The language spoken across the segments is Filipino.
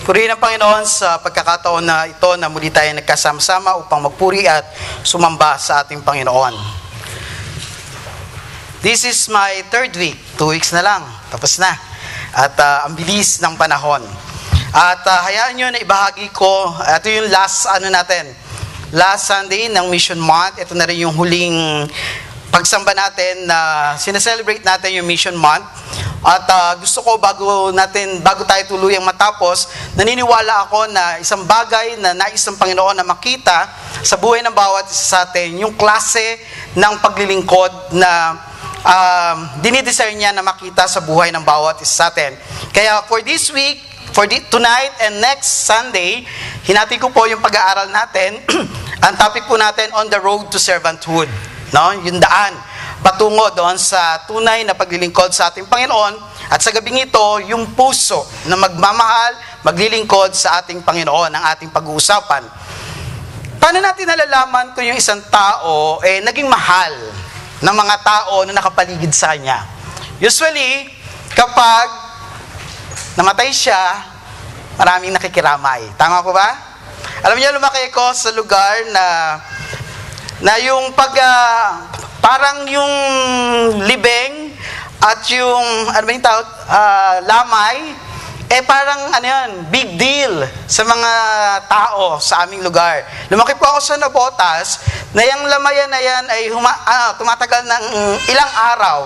Purihin ang Panginoon sa pagkakataon na ito na muli tayo nagkasama-sama upang magpuri at sumamba sa ating Panginoon. This is my third week. 2 weeks na lang. Tapos na. At ang bilis ng panahon. At hayaan nyo na ibahagi ko, ito yung last Sunday ng Mission Month. Ito na rin yung huling pagsamba natin na sineselebrate natin yung Mission Month. At gusto ko bago tayo tuluyang matapos, naniniwala ako na isang bagay na nais ng Panginoon na makita sa buhay ng bawat isa sa atin, yung klase ng paglilingkod na dinidesire niya na makita sa buhay ng bawat isa sa atin. Kaya for this week, tonight and next Sunday, hinati ko po yung pag-aaral natin. Ang topic po natin, on the road to servanthood. No? Yung daan patungo doon sa tunay na paglilingkod sa ating Panginoon. At sa gabing ito, yung puso na magmamahal, maglilingkod sa ating Panginoon, ang ating pag-uusapan. Paano natin nalalaman kung yung isang tao naging mahal ng mga tao na nakapaligid sa kanya? Usually, kapag namatay siya, maraming nakikiramay. Tama po ba? Alam niyo, lumaki ko sa lugar na yung parang yung libing at yung lamay, parang big deal sa mga tao sa aming lugar. Lumaki po ako sa Navotas na yung lamayan na yan ay tumatagal ng ilang araw.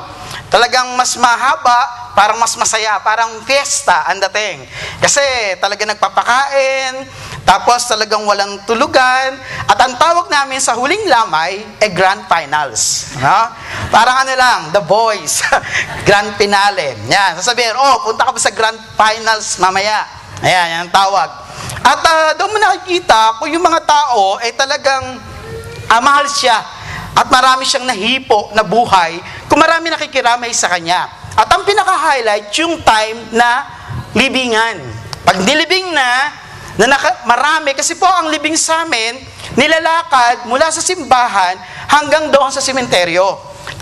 Talagang mas mahaba, parang mas masaya, parang fiesta ang dating. Kasi talaga nagpapakain, tapos talagang walang tulugan, at ang tawag namin sa huling lamay Grand Finals. No? Parang The Boys, Grand Finale. Yan, sasabihin, punta ka ba sa Grand Finals mamaya? Ayan, yan ang tawag. At doon mo nakikita kung yung mga tao ay talagang mahal siya. At marami siyang nahipo na buhay kung marami nakikiramay sa kanya. At ang pinaka-highlight, yung time na libingan. Pag nilibing na marami, kasi po ang libing sa amin, nilalakad mula sa simbahan hanggang doon sa sementeryo.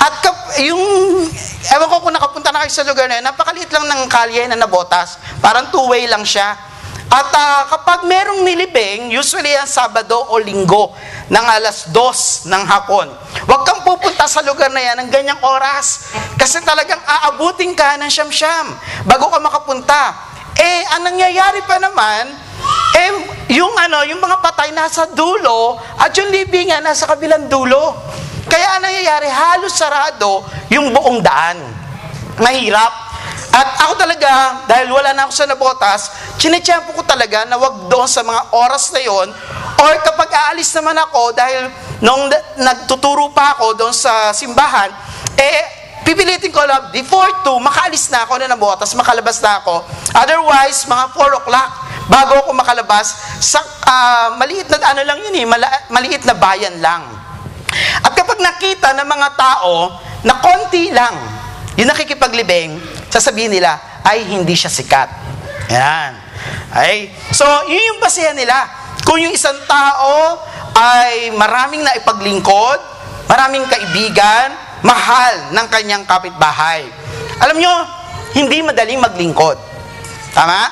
At ewan ko kung nakapunta na kayo sa lugar na yun, napakaliit lang ng kalye na Navotas. Parang 2-way lang siya. At kapag merong nilibing, usually ang Sabado o Linggo ng 2:00 ng hapon, huwag kang pupunta sa lugar na yan ng ganyang oras. Kasi talagang aabutin ka ng siyam-siyam bago ka makapunta. Ang nangyayari pa naman, yung mga patay nasa dulo at yung libingan nasa kabilang dulo. Kaya ang nangyayari, halos sarado yung buong daan. Mahirap. At ako talaga, dahil wala na ako sa Navotas, chinechempo ko talaga na wag doon sa mga oras na yon, or kapag aalis naman ako, dahil nung nagtuturo pa ako doon sa simbahan, pipilitin ko lang, before 2, makaalis na ako na Navotas, makalabas na ako. Otherwise, mga 4 o'clock, bago ako makalabas, sa maliit na lang yun maliit na bayan lang. At kapag nakita ng mga tao na konti lang yung nakikipaglibing, sasabihin nila, ay hindi siya sikat. Yan. So, yun yung basihan nila. Kung yung isang tao ay maraming naipaglingkod, maraming kaibigan, mahal ng kanyang kapitbahay. Alam nyo, hindi madaling maglingkod. Tama?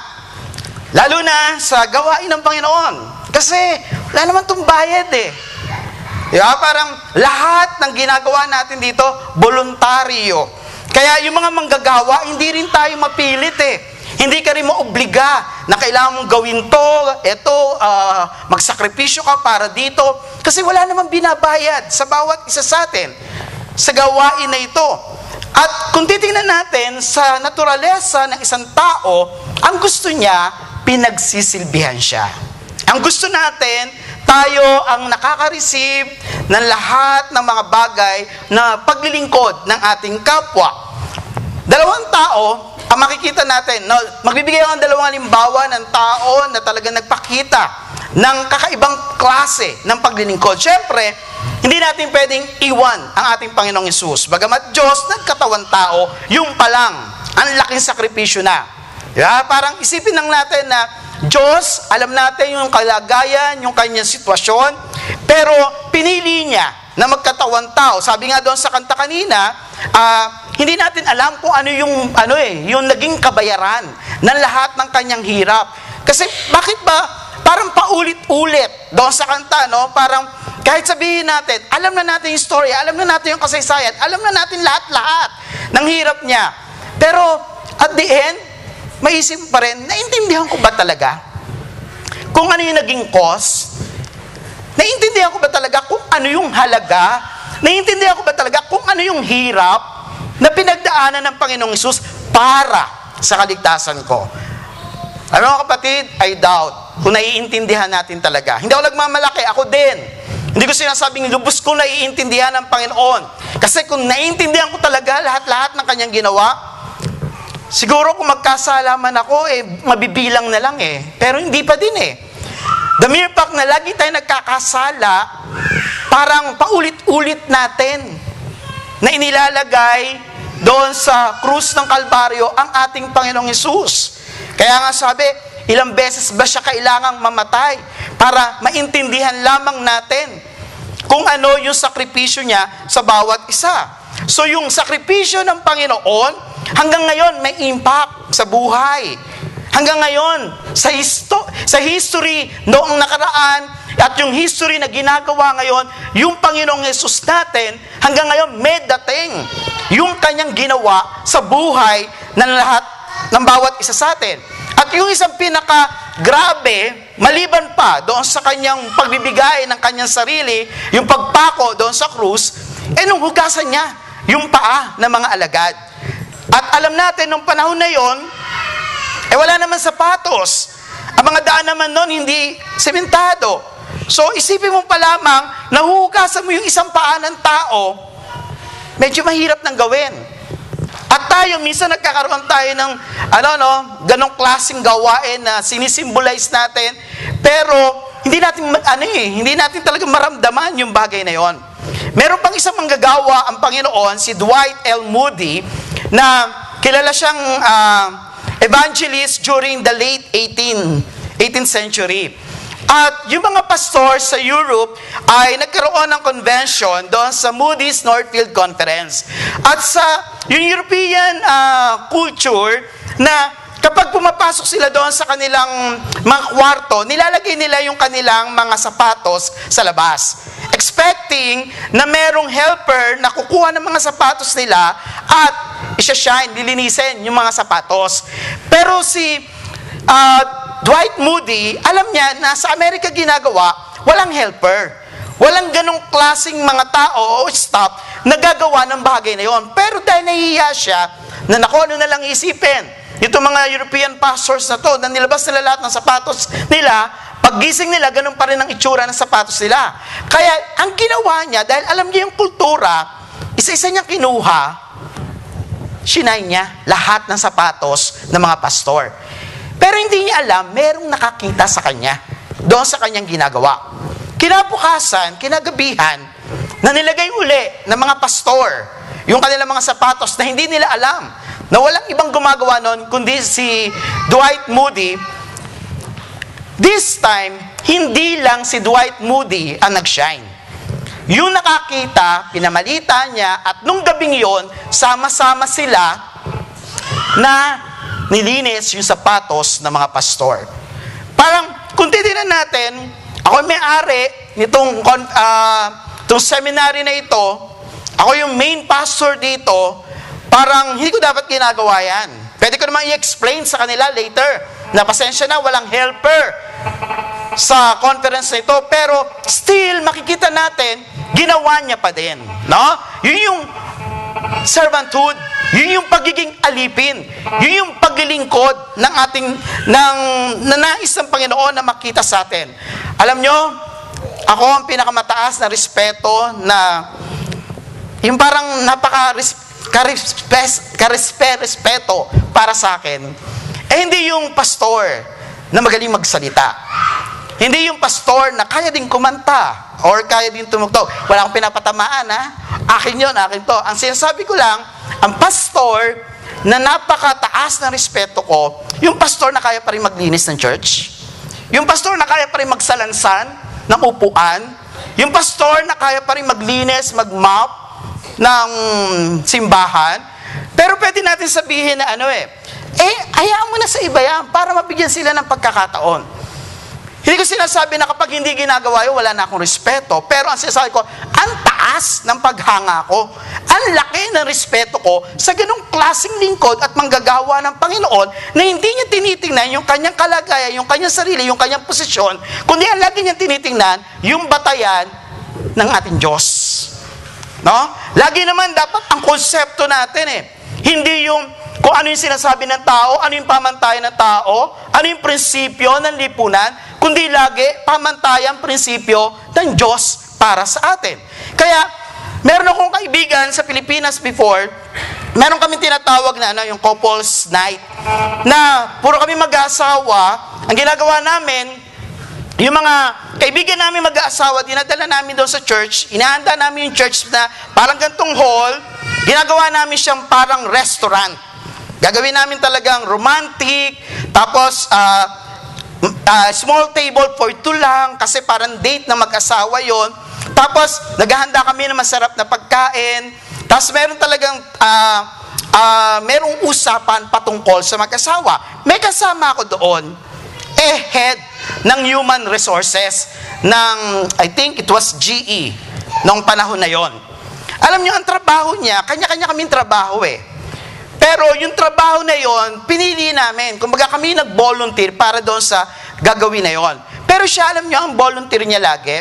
Lalo na sa gawain ng Panginoon. Kasi, wala naman itong bayad Diba? Parang lahat ng ginagawa natin dito, voluntaryo. Kaya yung mga manggagawa, hindi rin tayo mapilit Hindi ka rin maobliga na kailangan mong gawin to, magsakripisyo ka para dito. Kasi wala namang binabayad sa bawat isa sa atin sa gawain na ito. At kung titingnan natin sa naturalesa ng isang tao, ang gusto niya, pinagsisilbihan siya. Ang gusto natin, tayo ang nakaka-receive ng lahat ng mga bagay na paglilingkod ng ating kapwa. Dalawang tao, ang makikita natin, magbibigay ako ng 2 halimbawa ng tao na talagang nagpakita ng kakaibang klase ng paglilingkod. Siyempre, hindi natin pwedeng iwan ang ating Panginoong Hesus. Bagamat Diyos, nagkatawan tao, yung palang, ang laking sakripisyo na. Parang isipin lang natin na Diyos, alam natin yung kalagayan, yung kanyang sitwasyon, pero pinili niya na magkatawan tao. Sabi nga doon sa kanta kanina, hindi natin alam kung ano yung naging kabayaran ng lahat ng kanyang hirap. Kasi bakit ba parang paulit-ulit doon sa kanta, no? Parang kahit sabihin natin, alam na natin yung story, alam na natin yung kasaysayan, alam na natin lahat-lahat ng hirap niya. Pero at the end, maisip pa rin, naintindihan ko ba talaga kung ano yung naging cause? Naintindihan ko ba talaga kung ano yung halaga? Naintindihan ko ba talaga kung ano yung hirap na pinagdaanan ng Panginoong Hesus para sa kaligtasan ko? Ano mga kapatid, I doubt kung naiintindihan natin talaga. Hindi ako nagmamalaki, ako din. Hindi ko sinasabing lubos ko naiintindihan ng Panginoon. Kasi kung naiintindihan ko talaga lahat-lahat ng kanyang ginawa, siguro kung magkasalaman ako, mabibilang na lang Pero hindi pa din The mere fact na lagi tayo nagkakasala, parang paulit-ulit natin na inilalagay doon sa krus ng Kalbaryo ang ating Panginoong Hesus. Kaya nga sabi, ilang beses ba siya kailangang mamatay para maintindihan lamang natin kung ano yung sakripisyo niya sa bawat isa. So yung sakripisyo ng Panginoon, hanggang ngayon may impact sa buhay. Hanggang ngayon, sa history noong nakaraan at yung history na ginagawa ngayon, yung Panginoong Hesus natin, hanggang ngayon may dating yung kanyang ginawa sa buhay ng lahat ng bawat isa sa atin. At yung isang pinaka-grabe, maliban pa doon sa kanyang pagbibigay ng kanyang sarili, yung pagpako doon sa krus, nung hugasan niya yung paa ng mga alagad. At alam natin, nung panahon na yon, wala naman sapatos. Ang mga daan naman noon, hindi sementado. So, isipin mo pa lamang, nahuhugasan mo yung isang paa ng tao, medyo mahirap nang gawin. At tayo, minsan nagkakaroon tayo ng, ganong klaseng gawain na sinisimbolize natin, pero hindi natin talaga maramdaman yung bagay na yon. Meron pang isang manggagawa ang Panginoon, si Dwight L. Moody, na kilala siyang evangelist during the late 18th century. At yung mga pastor sa Europe ay nagkaroon ng convention doon sa Moody's Northfield Conference. At sa yung European culture na kapag pumapasok sila doon sa kanilang mga kwarto, nilalagay nila yung kanilang mga sapatos sa labas. Expecting na merong helper na kukuha ng mga sapatos nila at isa-shine, lilinisin yung mga sapatos. Pero si Dwight Moody, alam niya na sa Amerika ginagawa, walang helper. Walang ganong klaseng mga tao o staff na gagawa ng bagay na yon. Pero dahil nahihiya siya, na ano na lang isipin. Itong mga European pastors na to, na nilabas nila lahat ng sapatos nila, paggising nila, ganun pa rin ang itsura ng sapatos nila. Kaya, ang ginawa niya, dahil alam niya yung kultura, isa-isa niya kinuha, sinay niya lahat ng sapatos ng mga pastor. Pero hindi niya alam, merong nakakita sa kanya, doon sa kanyang ginagawa. Kinabukasan, kinagabihan, na nilagay uli ng mga pastor, yung kanilang mga sapatos na hindi nila alam, na walang ibang gumagawa nun, kundi si Dwight Moody. This time, hindi lang si Dwight Moody ang nag-shine. Yung nakakita, pinamalita niya, at nung gabing yon, sama-sama sila na nilinis yung sapatos ng mga pastor. Parang, kung titignan natin, ako may-ari nitong seminary na ito, ako yung main pastor dito, parang hindi ko dapat ginagawa yan. Pwede ko naman i-explain sa kanila later na pasensya na, walang helper sa conference na ito. Pero still, makikita natin, ginawa niya pa din. No? Yun yung servanthood. Yun yung pagiging alipin. Yun yung paglilingkod ng nais ng Panginoon na makita sa atin. Alam nyo, ako ang pinakamataas na respeto na yung parang respeto para sa akin, hindi yung pastor na magaling magsalita. Hindi yung pastor na kaya din kumanta or kaya din tumugtog. Wala akong pinapatamaan, Akin yun, akin to. Ang sinasabi ko lang, ang pastor na napakataas na respeto ko, yung pastor na kaya pa rin maglinis ng church, yung pastor na kaya pa rin magsalansan ng upuan, yung pastor na kaya pa rin maglinis, mag-mop ng simbahan. Pero pwede natin sabihin na hayaan mo na sa iba yan para mabigyan sila ng pagkakataon. Hindi ko sinasabi na kapag hindi ginagawa yun, wala na akong respeto. Pero ang sinasabi ko, ang taas ng paghanga ko, ang laki ng respeto ko sa ganung klaseng lingkod at manggagawa ng Panginoon na hindi niya tinitingnan yung kanyang kalagayan, yung kanyang sarili, yung kanyang posisyon, kundi ang lagi niya tinitingnan yung batayan ng ating Diyos. No? Lagi naman dapat ang konsepto natin hindi yung kung ano yung sinasabi ng tao, ano yung pamantayan ng tao, ano yung prinsipyo ng lipunan, kundi lagi pamantayang prinsipyo ng Diyos para sa atin. Kaya, meron akong kaibigan sa Pilipinas before, meron kami tinatawag na yung couples night, na puro kami mag-aasawa. Ang ginagawa namin, yung mga kaibigan namin mag-aasawa, dinadala namin doon sa church, inahanda namin yung church na parang gantong hall, ginagawa namin siyang parang restaurant. Gagawin namin talagang romantic, tapos small table for two lang, kasi parang date na mag-asawa yon. Tapos, naghahanda kami ng masarap na pagkain, tapos meron talagang merong usapan patungkol sa mag-asawa. May kasama ako doon, head ng human resources ng, I think it was GE, noong panahon na yon. Alam niyo, ang trabaho niya, kanya-kanya kaming trabaho Pero yung trabaho na yon, pinili namin. Kumbaga kami nag-volunteer para doon sa gagawin na yon. Pero siya, alam niyo, ang volunteer niya lagi,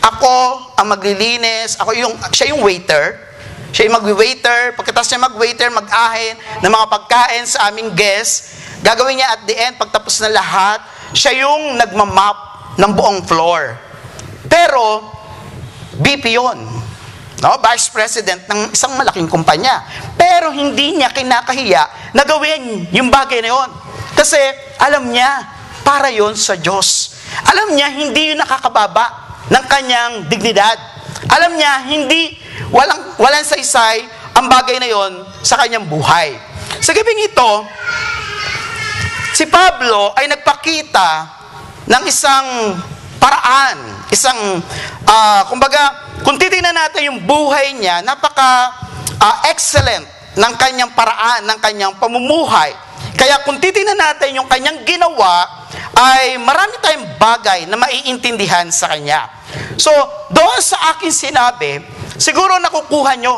ako ang maglilinis, siya yung waiter. Siya yung mag-waiter, pagkatapos niya mag-waiter, mag-ahin ng mga pagkain sa aming guests. Gagawin niya at the end, pagtapos na lahat, siya yung nagmamap ng buong floor. Pero, BP yun. Vice President ng isang malaking kumpanya. Pero hindi niya kinakahiya na gawin yung bagay na yun. Kasi alam niya, para yun sa Diyos. Alam niya, hindi yun nakakababa ng kanyang dignidad. Alam niya, walang saysay ang bagay na yun sa kanyang buhay. Sa gabing ito, si Pablo ay nagpakita ng isang paraan, kumbaga, kung titingnan natin yung buhay niya, napaka-excellent ng kanyang paraan, ng kanyang pamumuhay. Kaya kung titingnan natin yung kanyang ginawa, ay marami tayong bagay na maiintindihan sa kanya. So, doon sa akin sinabi, siguro nakukuha nyo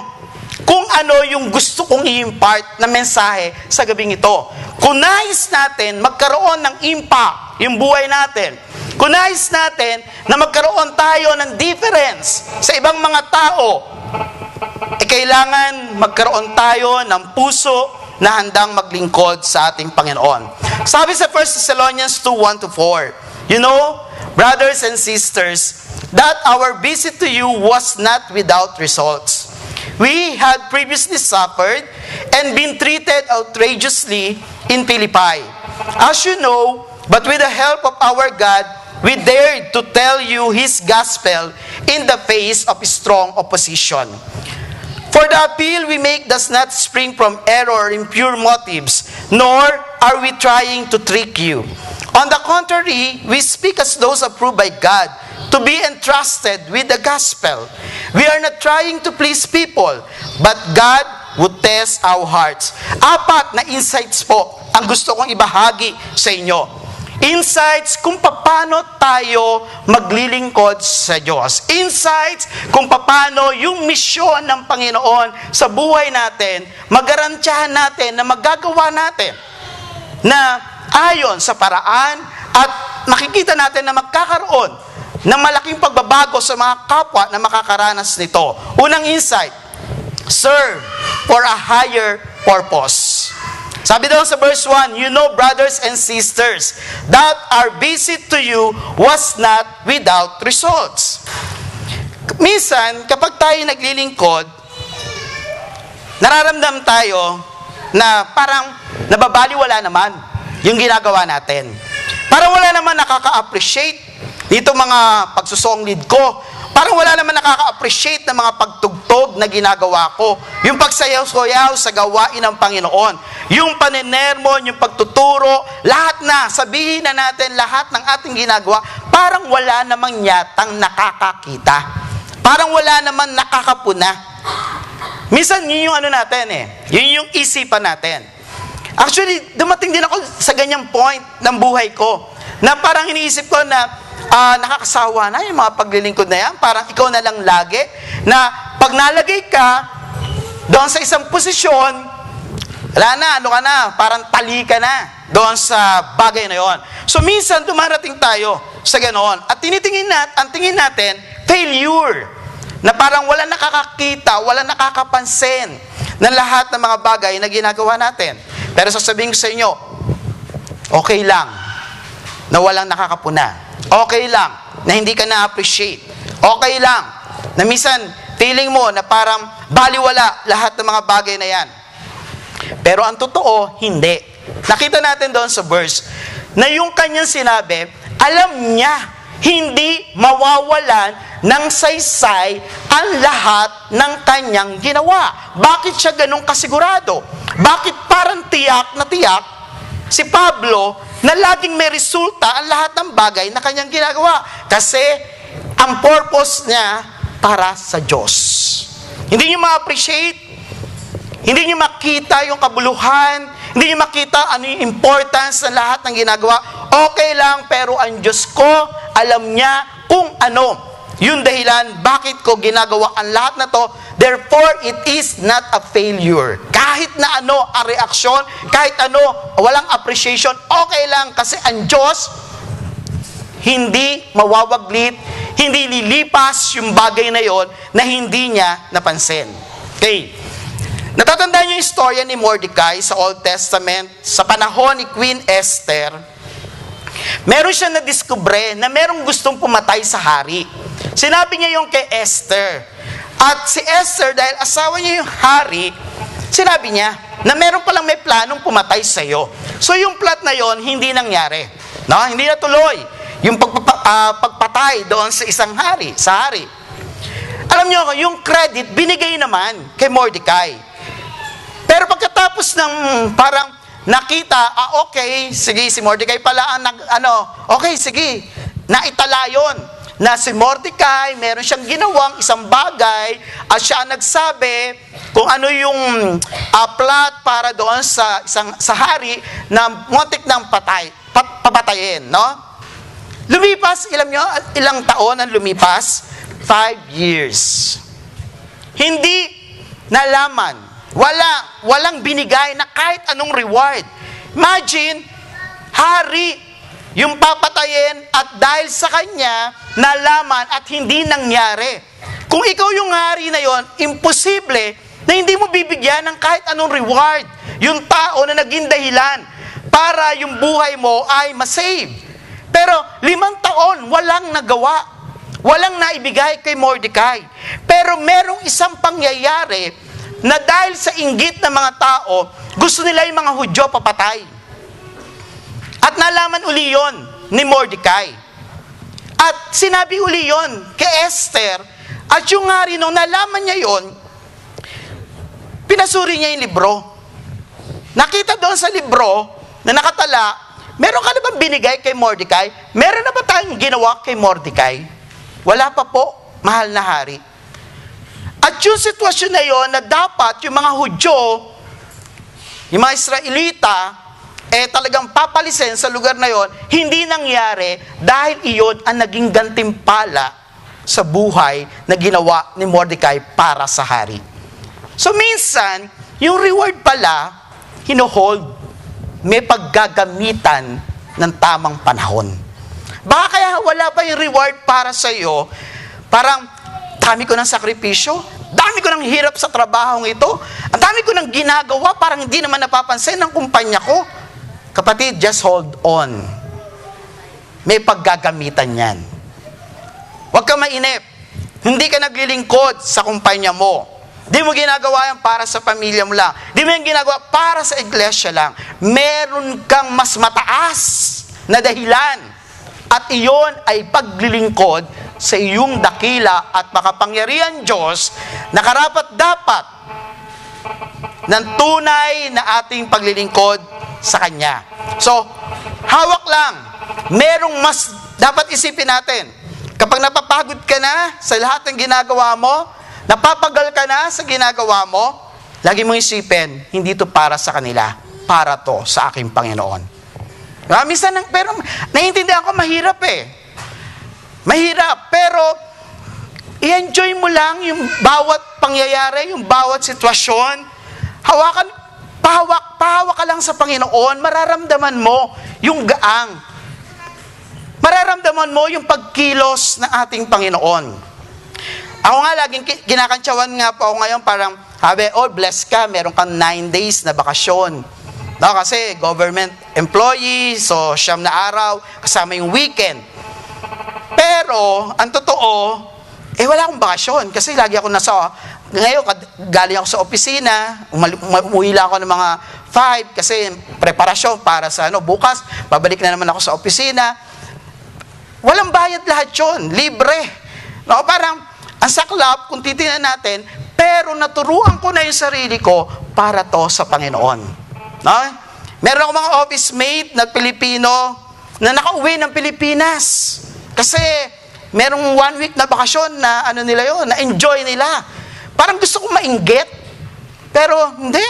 kung ano yung gusto kong i-impart na mensahe sa gabing ito. Kung nais natin magkaroon ng impact yung buhay natin, kung nais natin na magkaroon tayo ng difference sa ibang mga tao, kailangan magkaroon tayo ng puso na handang maglingkod sa ating Panginoon. Sabi sa 1 Thessalonians 2:1-4, you know, brothers and sisters, that our visit to you was not without results. We had previously suffered and been treated outrageously in Philippi. As you know, but with the help of our God, we dared to tell you His gospel in the face of strong opposition. For the appeal we make does not spring from error or impure motives, nor are we trying to trick you. On the contrary, we speak as those approved by God to be entrusted with the gospel. We are not trying to please people, but God would test our hearts. 4 na insights po ang gusto kong ibahagi sa inyo. Insights kung paano tayo maglilingkod sa Diyos. Insights kung paano yung misyon ng Panginoon sa buhay natin, magarantyahan natin na magagawa natin na ayon sa paraan at makikita natin na magkakaroon ng malaking pagbabago sa mga kapwa na makakaranas nito. Unang insight, serve for a higher purpose. Sabi daw sa verse 1, you know, brothers and sisters, that our visit to you was not without results. Minsan, kapag tayo naglilingkod, nararamdam tayo na parang nababaliwala naman yung ginagawa natin. Parang wala naman nakaka-appreciate dito mga pagsusonglid ko. Parang wala naman nakaka-appreciate ng mga pagtugtog na ginagawa ko. Yung pagsayaw-sayaw sa gawain ng Panginoon. Yung paninermon, yung pagtuturo, lahat na, sabihin na natin lahat ng ating ginagawa, parang wala namang yatang nakakakita. Parang wala naman nakakapuna. Minsan, yun yung ano natin Yun yung isipan natin. Actually, dumating din ako sa ganyang point ng buhay ko, na parang iniisip ko na nakakasawa na yung mga paglilingkod na yan. Parang ikaw na lang lagi, na pag nalagay ka doon sa isang posisyon, wala na, ano ka na, parang tali ka na doon sa bagay na yon. So minsan dumarating tayo sa ganoon, at ang tingin natin, failure, na parang wala nakakakita, wala nakakapansin ng lahat ng mga bagay na ginagawa natin. Pero sasabihin ko sa inyo, okay lang na walang nakakapuna. Okay lang na hindi ka na-appreciate. Okay lang na minsan feeling mo na parang baliwala lahat ng mga bagay na yan. Pero ang totoo, hindi. Nakita natin doon sa verse na yung kanyang sinabi, alam niya, hindi mawawalan ng saysay ang lahat ng kanyang ginawa. Bakit siya ganun kasigurado? Bakit parang tiyak si Pablo na laging may resulta ang lahat ng bagay na kanyang ginagawa? Kasi ang purpose niya para sa Diyos. Hindi niyo ma-appreciate, hindi niyo makita yung kabuluhan, hindi niyo makita ano yung importance ng lahat ng ginagawa. Okay lang, pero ang Diyos ko, alam niya kung ano yung dahilan bakit ko ginagawa ang lahat na to. Therefore, it is not a failure. Kahit na ano ang reaksyon, kahit ano, walang appreciation, okay lang, kasi ang Diyos hindi mawawaglit, hindi lilipas yung bagay na yon na hindi niya napansin. Okay. Natatandaan niyo yung istorya ni Mordecai sa Old Testament, sa panahon ni Queen Esther. Meron siya na-discover na merong gustong pumatay sa hari. Sinabi niya yung kay Esther. At si Esther, dahil asawa niya yung hari, sinabi niya na meron palang may planong pumatay sa iyo. So yung plot na yon hindi nangyari. No? Hindi natuloy yung pagpatay doon sa isang hari, sa hari. Alam niyo, yung credit binigay naman kay Mordecai. Pero pagkatapos ng parang nakita, okay, sige, si Mordecai pala ang okay, sige, naitala yun, na si Mordecai, meron siyang ginawang isang bagay, at siya ang nagsabi kung ano yung plot para doon sa hari na muntik ng papatayin, no? Lumipas, ilang taon ang lumipas? 5 years. Hindi nalaman, walang binigay na kahit anong reward. Imagine, hari yung papatayin, at dahil sa kanya, nalaman at hindi nangyari. Kung ikaw yung hari na yon, imposible na hindi mo bibigyan ng kahit anong reward yung tao na naging dahilan para yung buhay mo ay masave. Pero 5 taon, walang nagawa. Walang naibigay kay Mordecai. Pero merong isang pangyayari na dahil sa inggit ng mga tao, gusto nila yung mga Hudyo papatay. At nalaman uli yon ni Mordecai. At sinabi uli yon kay Esther, at yung hari nung nalaman niya yon, pinasuri niya yung libro. Nakita doon sa libro na nakatala, meron ka na bang binigay kay Mordecai? Meron na ba tayong ginawa kay Mordecai? Wala pa po, mahal na hari. At yung sitwasyon na yon na dapat yung mga Hudyo, yung mga Israelita, talagang papalisin sa lugar na yon, hindi nangyari dahil iyon ang naging gantimpala sa buhay na ginawa ni Mordecai para sa hari. So minsan, yung reward pala, hinohold, may paggagamitan ng tamang panahon. Baka kaya wala pa yung reward para sa iyo, parang dami ko ng sakripisyo, dami ko ng hirap sa trabahong ito, ang dami ko ng ginagawa, parang hindi naman napapansin ng kumpanya ko. Kapatid, just hold on. May paggagamitan yan. Huwag ka mainip. Hindi ka naglilingkod sa kumpanya mo. Di mo ginagawa yan para sa pamilya mo lang. Di mo yan ginagawa para sa iglesia lang. Meron kang mas mataas na dahilan. At iyon ay paglilingkod sa iyong dakila at makapangyarihan Diyos na karapat-dapat ng tunay na ating paglilingkod sa Kanya. So, hawak lang. Merong mas dapat isipin natin. Kapag napapagod ka na sa lahat ng ginagawa mo, napapagal ka na sa ginagawa mo, lagi mong isipin, hindi ito para sa kanila. para to sa aking Panginoon. Minsan, pero naiintindihan ko, mahirap Mahirap, pero i-enjoy mo lang yung bawat pangyayari, yung bawat sitwasyon. Pahawak ka lang sa Panginoon, mararamdaman mo yung gaang. Mararamdaman mo yung pagkilos ng ating Panginoon. Ako nga, laging kinakantsawan nga po ako ngayon, parang, blessed ka, meron kang 9 days na bakasyon. No, kasi government employee, so 9 na araw, kasama yung weekend. Pero, ang totoo, wala akong bakasyon. Kasi lagi ako ngayon, galing ako sa opisina, umuwi lang ako ng mga 5, kasi preparasyon para sa bukas, babalik na naman ako sa opisina. Walang bayad lahat yun, libre. No, parang, ang saklap, kung titingnan natin, pero naturuan ko na yung sarili ko para to sa Panginoon. No? Meron ako mga office mate na Pilipino na nakauwi ng Pilipinas. Kasi merong 1 week na bakasyon na nila yun, na enjoy nila. Parang gusto kong mainggit. Pero hindi.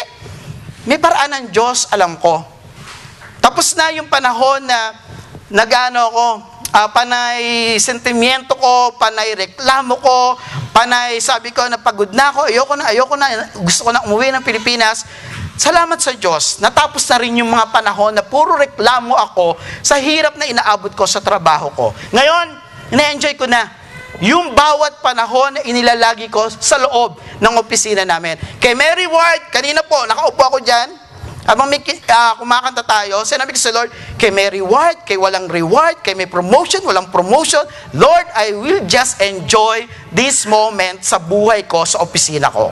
May paraan ng Diyos, alam ko. Tapos na yung panahon na panay sentimiento ko, panay reklamo ko, panay sabi ko na pagod na ako, ayoko na, gusto ko na umuwi ng Pilipinas. Salamat sa Diyos, natapos na rin yung mga panahon na puro reklamo ako sa hirap na inaabot ko sa trabaho ko. Ngayon, ina-enjoy ko na yung bawat panahon na inilalagi ko sa loob ng opisina namin. Kay Mary Ward, kanina po, nakaupo ako dyan, habang kumakanta tayo, sinabi ko sa Lord, kay may reward, kay walang reward, kay may promotion, walang promotion, Lord, I will just enjoy this moment sa buhay ko, sa opisina ko.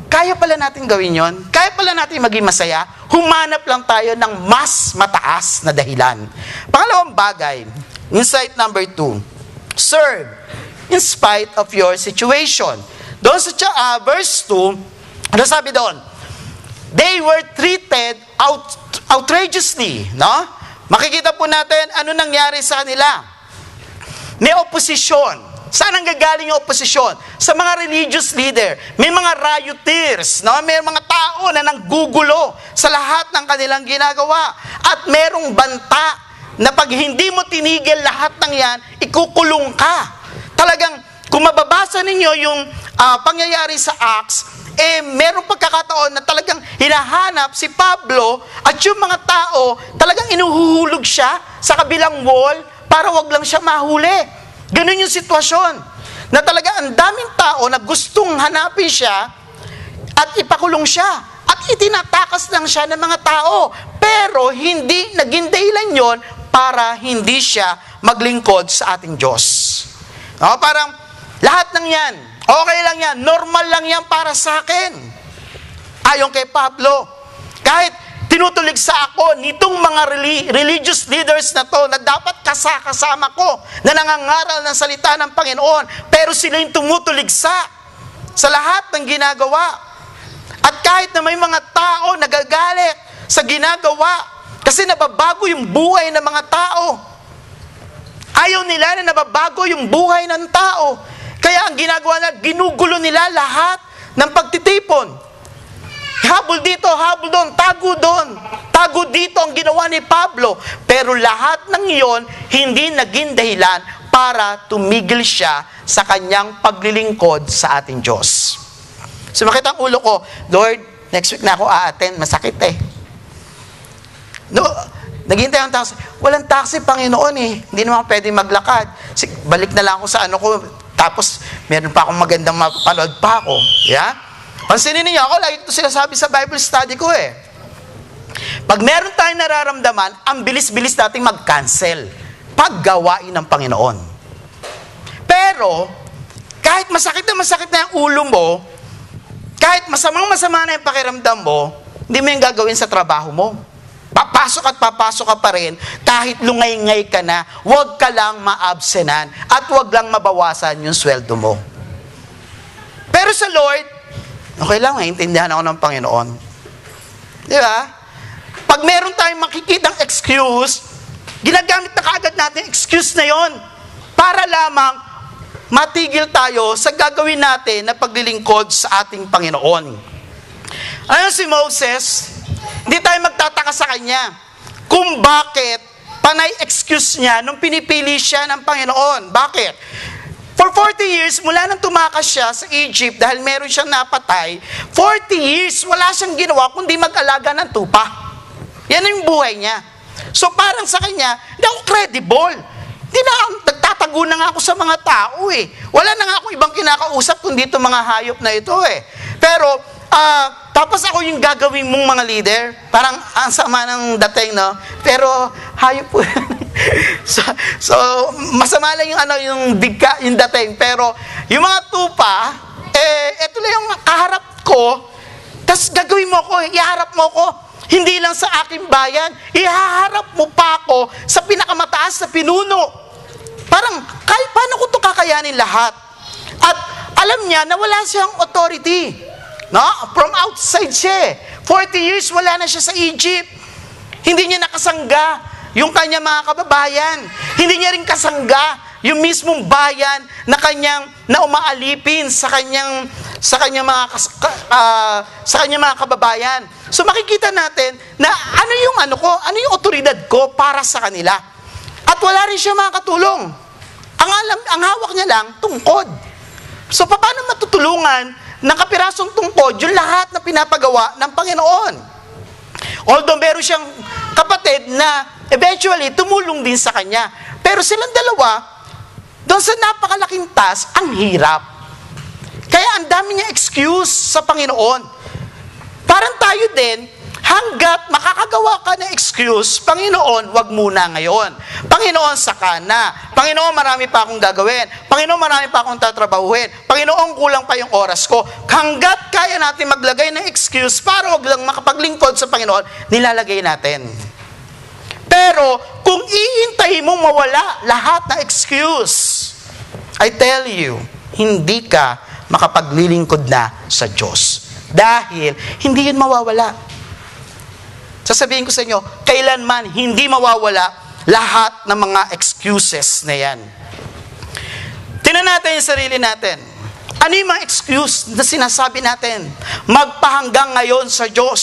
Kaya pala natin gawin yon, kaya pala natin maging masaya, humanap lang tayo ng mas mataas na dahilan. Pangalawang bagay, insight number 2, serve in spite of your situation. Doon sa verse 2, ano sabi doon? They were treated outrageously, no? Makikita po natin ano nangyari sa kanila. May opposition. Saan ang gagaling yung opposition? Sa mga religious leader. May mga rioters, no? May mga tao na nanggugulo sa lahat ng kanilang ginagawa. At merong banta na pag hindi mo tinigil lahat ng yan, ikukulong ka. Talagang, kung mababasa ninyo yung pangyayari sa Acts, merong pagkakataon na talagang hinahanap si Pablo at yung mga tao, talagang inuhuhulog siya sa kabilang wall para wag lang siya mahuli. Ganun yung sitwasyon. Na talaga ang daming tao na gustong hanapin siya at ipakulong siya. At itinatakas lang siya ng mga tao. Pero hindi naging dahilan yon para hindi siya maglingkod sa ating Diyos. No, parang lahat ng yan, okay lang yan, normal lang yan para sa akin. Ayon kay Pablo, kahit tinutulig sa ako nitong mga religious leaders na to na dapat kasama ko, na nangangaral ng salita ng Panginoon, pero sila yung tumutuligsa sa lahat ng ginagawa. At kahit na may mga tao nagagalit sa ginagawa, kasi nababago yung buhay ng mga tao. Ayaw nila na nababago yung buhay ng tao. Kaya ang ginagawa nila, ginugulo nila lahat ng pagtitipon. Habol dito, habol doon, tago dito ang ginawa ni Pablo. Pero lahat ng iyon, hindi naging dahilan para tumigil siya sa kanyang paglilingkod sa ating Diyos. Sumakit ang ulo ko, Lord, next week na ako a-attend, masakit No, naghihintay ang taxi. Walang taxi, Panginoon Hindi naman pwede maglakad. Balik na lang ako sa ko. Tapos, meron pa akong magandang mapanood pa ako. Yeah? Pansinin niyo ako, lagi ito sinasabi sa Bible study ko Pag meron tayong nararamdaman, ang bilis-bilis nating mag-cancel. Paggawain ng Panginoon. Pero, kahit masakit na yung ulo mo, kahit masama na yung pakiramdam mo, hindi mo yung gagawin sa trabaho mo. Papasok ka pa rin, kahit lungay-ngay ka na, huwag ka lang maabsenan at huwag lang mabawasan yung sweldo mo. Pero sa Lord, okay lang, maintindihan ako ng Panginoon. Di ba? Pag meron tayong makikitang excuse, ginagamit na kaagad natin excuse na yon para lamang matigil tayo sa gagawin natin na paglilingkod sa ating Panginoon. Ano si Moses? Hindi tayo magtataka sa kanya kung bakit panay excuse niya nung pinipili siya ng Panginoon. Bakit? For 40 years, mula nang tumakas siya sa Egypt dahil meron siyang napatay, 40 years, wala siyang ginawa kundi mag-alaga ng tupa. Yan yung buhay niya. So parang sa kanya, hindi ako credible. Hindi na, nagtatago na nga ako sa mga tao eh. Wala na nga ako ibang kinakausap kundi ito mga hayop na ito eh. Pero, tapos ako yung gagawin mong mga leader. Parang ang sama ng dating, no? Pero, hayop po. so, masama lang yung bigka, yung dating. Pero, yung mga tupa, eto lang yung kaharap ko, tas gagawin mo ko, iharap mo ko. Hindi lang sa aking bayan, ihaharap mo pa ako sa pinakamataas na pinuno. Parang, paano ko ito kakayanin lahat? At alam niya na wala siyang authority. No? From outside siya. 40 years, wala na siya sa Egypt. Hindi niya nakasangga yung kanyang mga kababayan. Hindi niya rin kasangga yung mismong bayan na kanyang naumaalipin sa kanyang mga kababayan. So makikita natin na ano yung otoridad ko para sa kanila. At wala rin siya makakatulong. Ang hawak niya lang, tungkod. So paano matutulungan ng kapirasong tungkod yung lahat na pinapagawa ng Panginoon? Although meron siyang kapatid na eventually tumulong din sa kanya. Pero silang dalawa, doon sa napakalaking task, ang hirap. Kaya ang dami niya excuse sa Panginoon. Parang tayo din, hanggat makakagawa ka ng excuse, Panginoon, wag muna ngayon. Panginoon, saka na. Panginoon, marami pa akong gagawin. Panginoon, marami pa akong tatrabahuin. Panginoon, kulang pa yung oras ko. Hanggat kaya natin maglagay ng excuse para wag lang makapaglingkod sa Panginoon, nilalagay natin. Pero, kung iintayin mong mawala lahat ng excuse, I tell you, hindi ka makapaglilingkod na sa Diyos. Dahil, hindi yun mawawala. Sasabihin ko sa inyo, kailanman hindi mawawala lahat ng mga excuses na yan. Tingnan natin yung sarili natin. Ano yung mga excuse na sinasabi natin? Magpahanggang ngayon sa Diyos.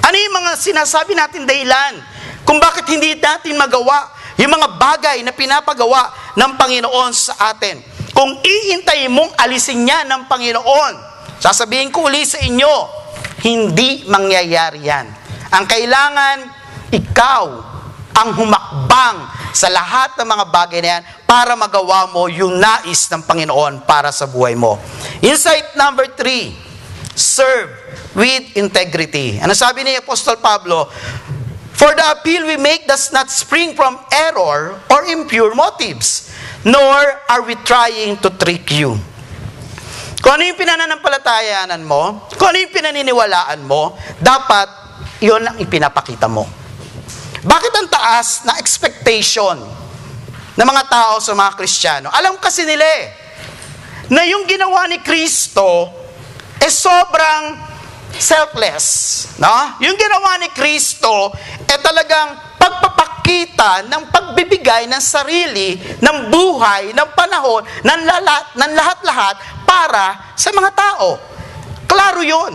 Ano yung mga sinasabi natin dahilan kung bakit hindi natin magawa yung mga bagay na pinapagawa ng Panginoon sa atin? Kung iintayin mong alisin niya ng Panginoon, sasabihin ko uli sa inyo, hindi mangyayari yan. Ang kailangan, ikaw ang humakbang sa lahat ng mga bagay na yan para magawa mo yung nais ng Panginoon para sa buhay mo. Insight number 3, serve with integrity. Ano sabi ni Apostol Pablo? For the appeal we make does not spring from error or impure motives, nor are we trying to trick you. Kung ano yung pinananampalatayanan mo, kung ano yung pinaniniwalaan mo, dapat yun ang ipinapakita mo. Bakit ang taas na expectation ng mga tao sa mga Kristiyano? Alam kasi nila na yung ginawa ni Kristo sobrang selfless. No? Yung ginawa ni Kristo talagang pagpapakita ng pagbibigay ng sarili, ng buhay, ng panahon, ng lahat-lahat para sa mga tao. Klaro yun.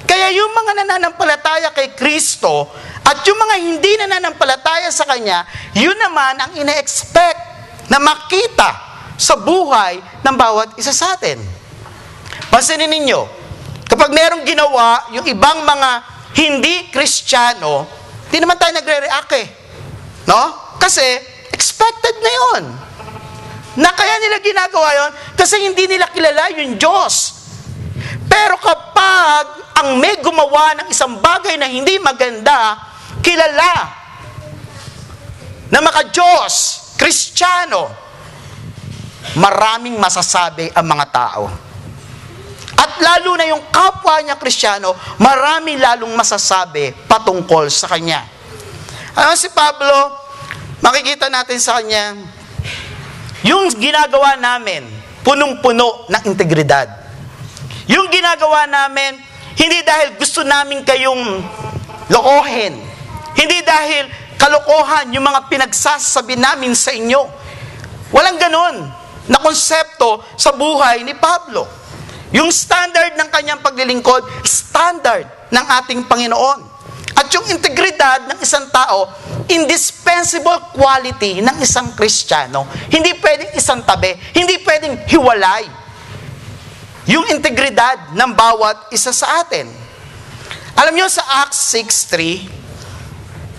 Kaya yung mga nananampalataya kay Kristo at yung mga hindi nananampalataya sa Kanya, yun naman ang ina-expect na makita sa buhay ng bawat isa sa atin. Pansinin ninyo, kapag merong ginawa yung ibang mga hindi Kristiyano, di naman tayo nagre-react no? Kasi expected na yun. Na kaya nila ginagawa yun kasi hindi nila kilala yung Diyos. Pero kapag ang may gumawa ng isang bagay na hindi maganda, kilala na maka-Diyos, Kristiyano, maraming masasabi ang mga tao. At lalo na yung kapwa niya Kristiyano, marami lalong masasabi patungkol sa kanya. Ano si Pablo, makikita natin sa kanya, yung ginagawa namin, punong-puno ng integridad. Yung ginagawa namin, hindi dahil gusto namin kayong lokohin. Hindi dahil kalokohan yung mga pinagsasabi namin sa inyo. Walang ganon na konsepto sa buhay ni Pablo. Yung standard ng kanyang paglilingkod, standard ng ating Panginoon. At yung integridad ng isang tao, indispensable quality ng isang Kristiyano. Hindi pwedeng isang tabi, hindi pwedeng hiwalay yung integridad ng bawat isa sa atin. Alam nyo, sa Acts 6:3,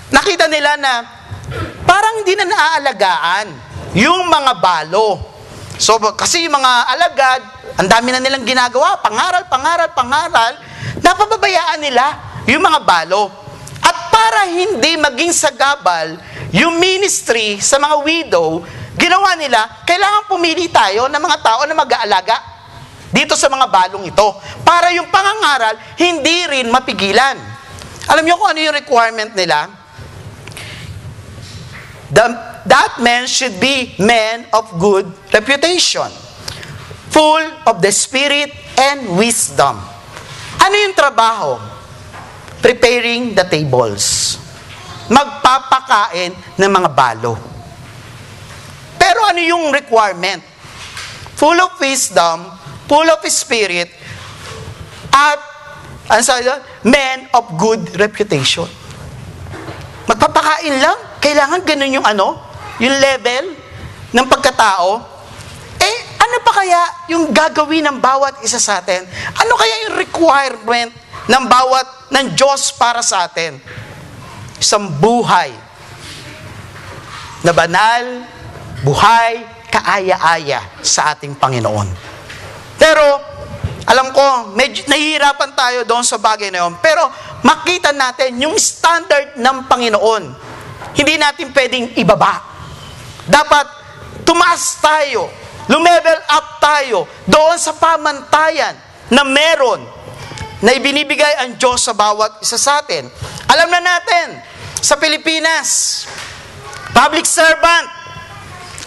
nakita nila na parang hindi na naaalagaan yung mga balo. So, kasi yung mga alagad, ang dami na nilang ginagawa, pangaral, napababayaan nila yung mga balo. At para hindi maging sagabal yung ministry sa mga widow, ginawa nila, kailangan pumili tayo ng mga tao na mag-aalaga dito sa mga balong ito. Para yung pangangaral, hindi rin mapigilan. Alam niyo kung ano yung requirement nila? That man should be men of good reputation, full of the Spirit and wisdom. Ano yung trabaho? Preparing the tables. Magpapakain ng mga balo. Pero ano yung requirement? Full of wisdom, full of Spirit, at men of good reputation. Magpapakain lang? Kailangan ganun yung level ng pagkatao? Ano pa kaya yung gagawin ng bawat isa sa atin? Ano kaya yung requirement ng Diyos para sa atin? Isang buhay na banal, buhay, kaaya-aya sa ating Panginoon. Pero, alam ko, medyo nahihirapan tayo doon sa bagay na yun. Pero, makita natin yung standard ng Panginoon. Hindi natin pwedeng ibaba. Dapat tumaas tayo, lumevel up tayo doon sa pamantayan na meron na ibinibigay ang Diyos sa bawat isa sa atin. Alam na natin, sa Pilipinas, public servant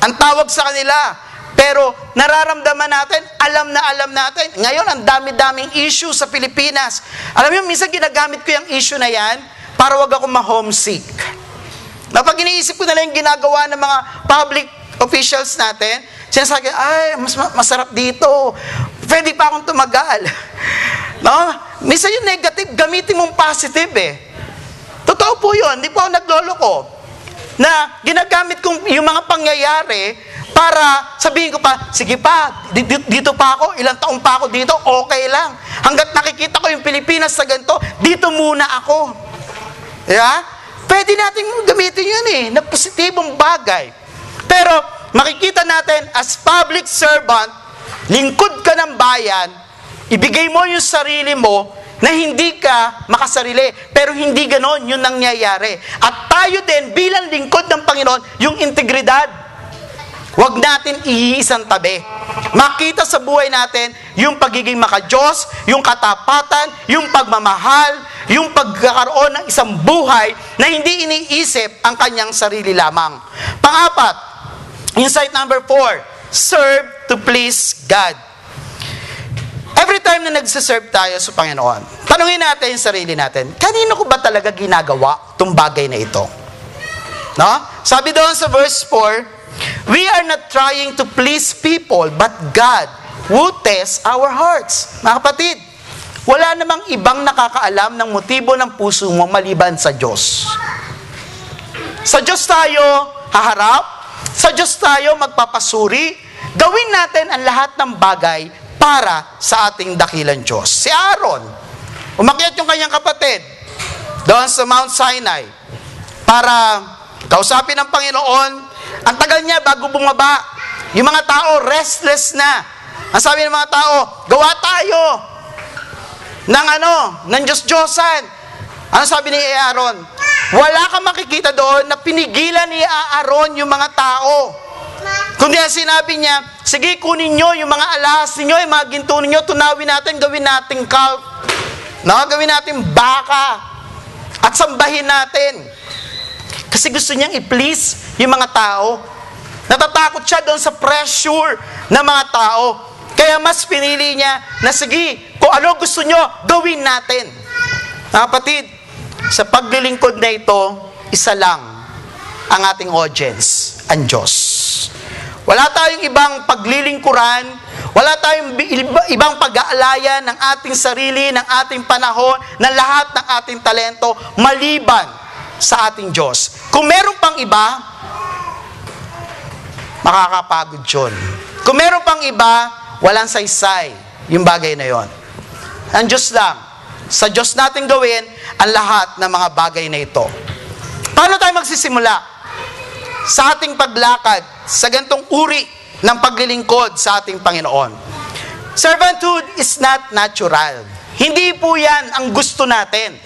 ang tawag sa kanila. Pero nararamdaman natin, alam natin. Ngayon, ang dami-daming issue sa Pilipinas. Alam niyo, minsan ginagamit ko yung issue na yan para wag ako ma-homesick. Pag iniisip ko na lang yung ginagawa ng mga public officials natin, sinasabi, mas masarap dito. Pwede pa akong tumagal. No? Minsan yung negative, gamitin mong positive Totoo po yun, hindi po ako nagloloko. Na ginagamit kong yung mga pangyayari para sabihin ko pa, sige pa, dito pa ako, ilang taong pa ako dito, okay lang. Hanggat nakikita ko yung Pilipinas sa ganito, dito muna ako. Yeah? Pwede natin gamitin yun na positibong bagay. Pero makikita natin, as public servant, lingkod ka ng bayan, ibigay mo yung sarili mo na hindi ka makasarili. Pero hindi ganon yung nangyayari. At tayo din, bilang lingkod ng Panginoon, yung integridad, huwag natin iisang tabi. Makita sa buhay natin yung pagiging maka-Diyos, yung katapatan, yung pagmamahal, yung pagkakaroon ng isang buhay na hindi iniisip ang kanyang sarili lamang. Pang-apat, insight number 4, serve to please God. Every time na nagsiserve tayo sa Panginoon, tanungin natin yung sarili natin, kanino ko ba talaga ginagawa itong bagay na ito? No? Sabi doon sa verse 4, we are not trying to please people, but God who tests our hearts. Mga kapatid, wala namang ibang nakakaalam ng motibo ng puso mo maliban sa Diyos. Sa Diyos tayo haharap, sa Diyos tayo magpapasuri, gawin natin ang lahat ng bagay para sa ating dakilang Diyos. Si Aaron, umakyat yung kanyang kapatid doon sa Mount Sinai para kausapin ng Panginoon. Ang tagal niya bago bumaba. Yung mga tao restless na. Ang sabi ng mga tao, gawa tayo ng Diyos-Diyosan. Ano sabi ni Aaron? Wala kang makikita doon na pinigilan ni Aaron yung mga tao. Kundi ang sinabi niya, sige, kunin nyo yung mga alahas ninyo, yung mga ginto ninyo, tunawin natin, gawin natin cult. Gawin natin baka. At sambahin natin. Kasi gusto niyang i-please yung mga tao. Natatakot siya doon sa pressure ng mga tao. Kaya mas pinili niya na sige, kung ano gusto nyo, gawin natin. Kapatid, sa paglilingkod na ito, isa lang ang ating audience, ang Diyos. Wala tayong ibang paglilingkuran, Wala tayong ibang pag-aalaya ng ating sarili, ng ating panahon, ng lahat ng ating talento, maliban sa ating Diyos. Kung meron pang iba, makakapagod yun. Kung meron pang iba, walang saysay yung bagay na yon. Ang Diyos lang. Sa Diyos natin gawin ang lahat ng mga bagay na ito. Paano tayo magsisimula sa ating paglakad sa gantong uri ng paglilingkod sa ating Panginoon? Servanthood is not natural. Hindi po yan ang gusto natin.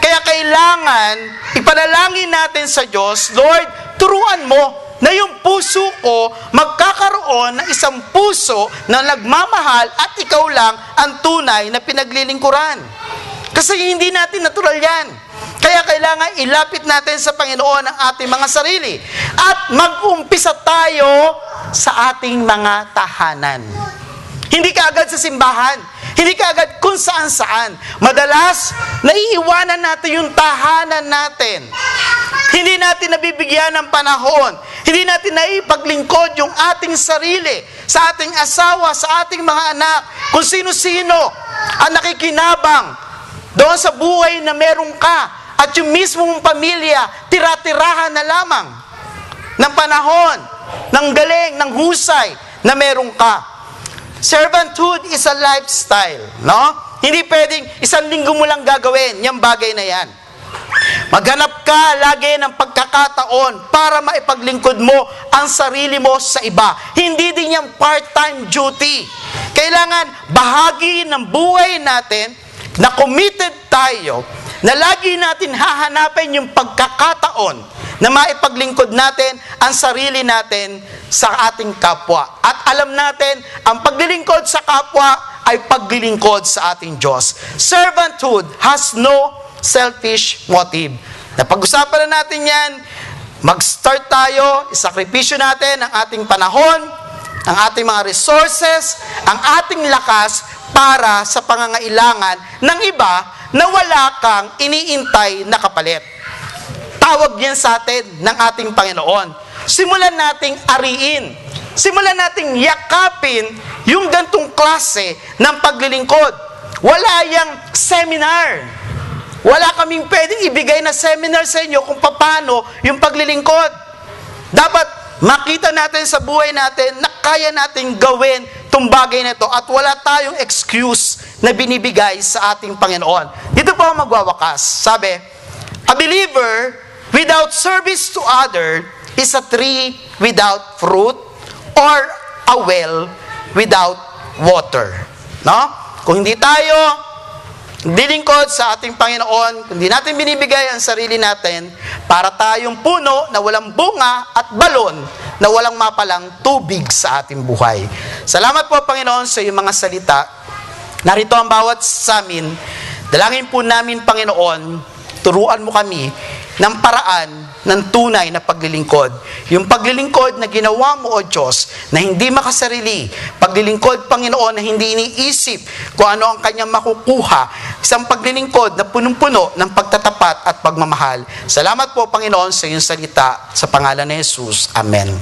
Kaya kailangan ipanalangin natin sa Diyos, Lord, turuan mo na yung puso ko magkakaroon ng isang puso na nagmamahal at ikaw lang ang tunay na pinaglilingkuran. Kasi hindi natin natural yan. Kaya kailangan ilapit natin sa Panginoon ang ating mga sarili. At mag-umpisa tayo sa ating mga tahanan. Hindi ka agad sa simbahan. Hindi ka agad kung saan-saan. Madalas, naiiwanan natin yung tahanan natin. Hindi natin nabibigyan ng panahon. Hindi natin naipaglingkod yung ating sarili sa ating asawa, sa ating mga anak, kung sino-sino ang nakikinabang doon sa buhay na meron ka. At yung mismong pamilya, tira-tirahan na lamang ng panahon, ng galing, ng husay na meron ka. Servanthood is a lifestyle, no? Hindi pwedeng isang linggo mo lang gagawin yung bagay na yan. Maghanap ka lagi ng pagkakataon para maipaglingkod mo ang sarili mo sa iba. Hindi din yung part-time duty. Kailangan bahagi ng buhay natin na committed tayo, na lagi natin hahanapin yung pagkakataon na maipaglingkod natin ang sarili natin sa ating kapwa. At alam natin, ang paglilingkod sa kapwa ay paglilingkod sa ating Diyos. Servanthood has no selfish motive. Napag-usapan na natin yan. Mag-start tayo, isakripisyo natin ang ating panahon, ang ating mga resources, ang ating lakas para sa pangangailangan ng iba na wala kang iniintay na kapalit. Tawag yan sa atin ng ating Panginoon. Simulan nating ariin. Simulan nating yakapin yung gantong klase ng paglilingkod. Wala yang seminar. Wala kaming pwedeng ibigay na seminar sa inyo kung paano yung paglilingkod. Dapat makita natin sa buhay natin na kaya natin gawin itong bagay na ito at wala tayong excuse na binibigay sa ating Panginoon. Dito po ang magwawakas. Sabi, a believer without service to other is a tree without fruit or a well without water. No? Kung hindi tayo dilingkod sa ating Panginoon, kung hindi natin binibigay ang sarili natin, para tayong puno na walang bunga at balon na walang mapalang tubig sa ating buhay. Salamat po, Panginoon, sa iyong mga salita. Narito ang bawat sa amin. Dalangin po namin, Panginoon, turuan mo kami ng paraan ng tunay na paglilingkod. Yung paglilingkod na ginawa mo, O Diyos, na hindi makasarili. Paglilingkod, Panginoon, na hindi iniisip kung ano ang kanyang makukuha. Isang paglilingkod na punong-puno ng pagtatapat at pagmamahal. Salamat po, Panginoon, sa iyong salita. Sa pangalan ni Jesus. Amen.